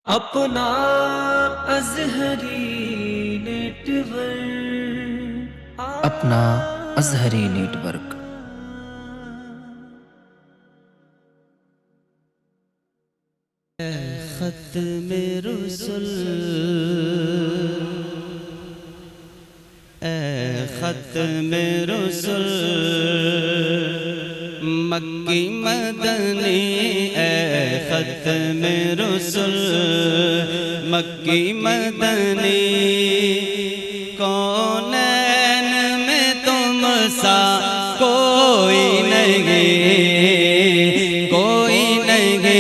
अपना अज़हरी नेटवर्क, अपना अज़हरी नेटवर्क। ख़त्मे रुसूल, ख़त्मे रुसूल, मक्की मदनी, ख़त्मे रुसूल, मक्की मदनी। कौनैन में तुम सा कोई नहीं, कोई नहीं,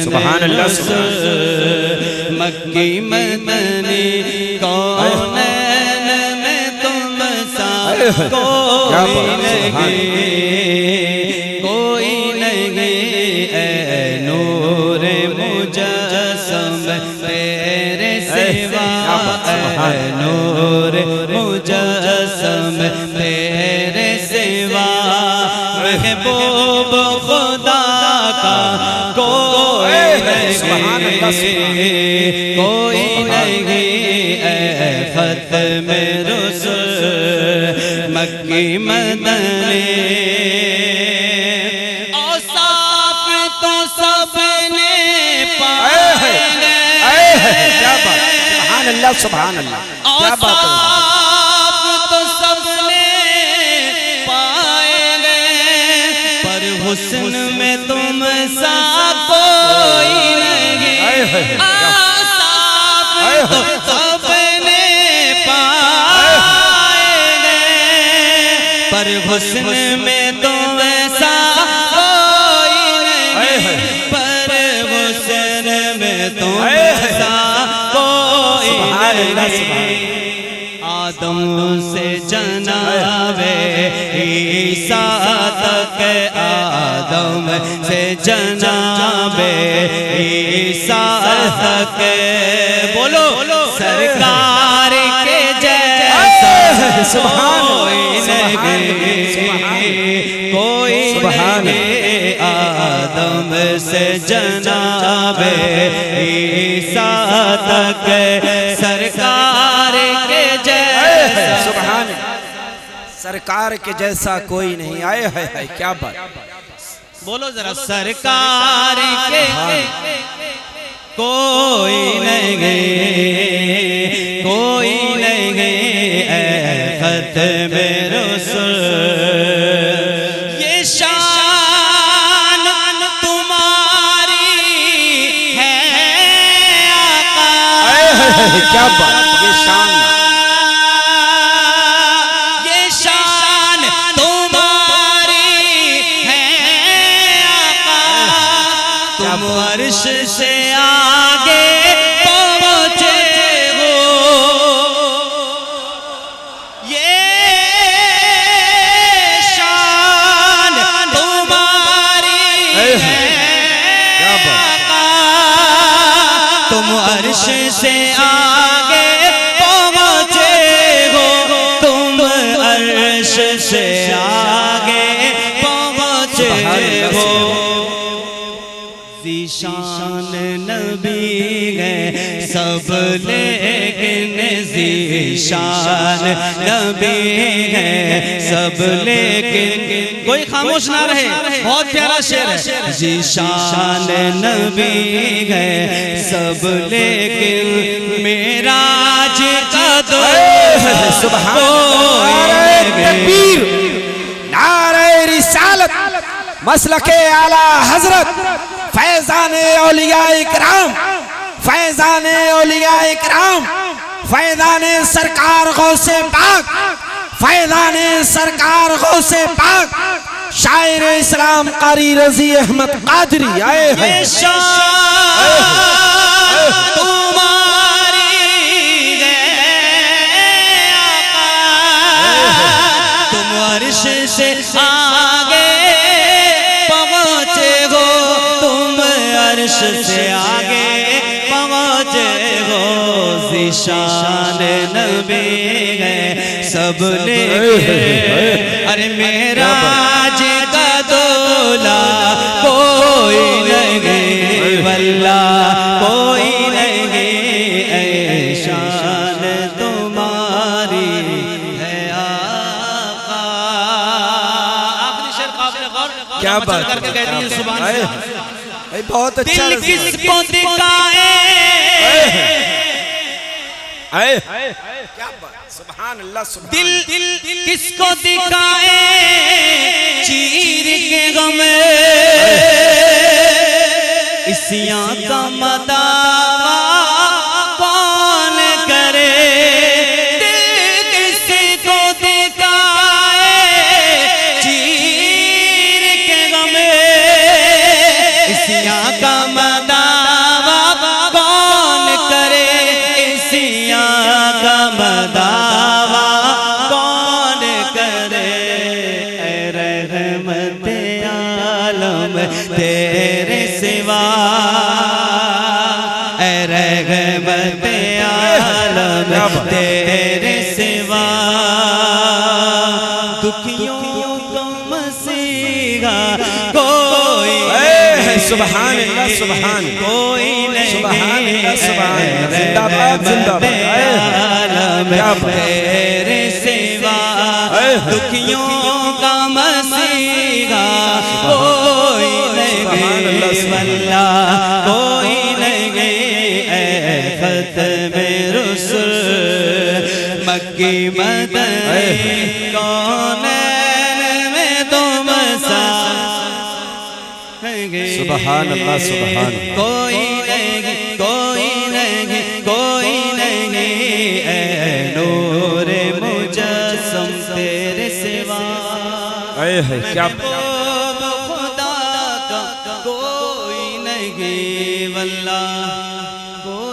सुभान अल्लाह, मक्की मदनी। कौनैन में तुम सा कोई नहीं, कोई नहीं, नूर मुजस्सम तेरे सिवा, नूर मुजस्सम तेरे सिवा। महबूब खुदा का कोई नहीं, कोई नहीं, ख़त्मे रुसूल, मक्की मदनी। औसाफ तो सबने पाए, क्या बात, सुभान अल्लाह, सुभान अल्लाह, क्या बात है। तो सबने पाएंगे, पर हुस्न में तुम सा कोई नहीं। औसाफ तो सबने पाएंगे, पर हुस्न में तुम सा कोई नहीं, पर हुस्न में तुम सा कोई नहीं। आदम से जनाबे ईसा तक, आदम से जनाबे ईसा तक, बोलो सरकार के जैसा कोई नहीं, कोई नहीं। आदम से जनाबे ईसा तक, सरकार के जैसा, सुभान, सरकार के जैसा कोई नहीं। आए है, क्या बात, बोलो जरा, सरकार के कोई नहीं, कोई नहीं, ख़त्मे रुसूल। ये शान तुम्हारी है आका, क्या बात, ये शान, ये शान तुम्हारी है आका। तुम अर्श से आगे पहुँचे हो, ये शान तुम्हारी है आका। तुम अर्श से आगे पहुँचे हो, तुम अर्श से आगे पहुँचे हो। ज़ीशान नबी है सब, लेकिन ज़ीशान नबी है सब, लेकिन कोई खामोश ना रहे, बहुत प्यारा शेर है। ज़ीशान नबी है सब, लेकिन मेराज का दो तकबीर, नारे रिसालत, मसलके आला हजरत, फैज़ाने औलिया इकराम, फैज़ाने औलिया इकराम, फैज़ाने सरकार गौसे पाक, फैज़ाने सरकार गौसे पाक, शायर इस्लाम कारी रज़ी अहमद कादरी। आए हैं, तुम्हारी है आका। तुम अर्श से आगे पहुँचे हो, तुम अर्श से आगे पहुँचे हो। ज़ीशान नबी है सब, लेके अरे मेराज का दूल्हा कोई नहीं, वल्लाह क्या बात करके कहती है सुभान आए, अल्लाह। आए, बहुत अच्छा दिल रसूल। किसको दिखाए, आए, क्या बात, सुभान अल्लाह, सुभान दिल किसको दिखाए चीर के गम, इसियां का मदावा कौन करे। दिल किसको दिखाए चीर के गम, इसियां का मदावा कौन करे, इसियां का मदावा कौन करे। ऐ रहमत आलम तेरे सिवा, ऐ रहमत आलम तेरे सिवा, दुखियों को मसीहा कोई नहीं, सुभान अल्लाह, सुभान कोई नहीं, सुभान अल्लाह, सुभान अल्लाह, जिंदाबाद, जिंदाबाद, आलम तेरे सिवा, दुखियों का मसीहा कोई नहीं, वल्ला कोई नहीं। ऐ खत्मे रुसूल मक्की मदनी कौनैन में तुम सा, सुभान अल्लाह, सुभान कोई नहीं, कोई नहीं, कोई नहीं। ऐ नूरे मुजस्सम तेरे सिवा, आए है, क्या खुदा का कोई नहीं, वल्लाह कोई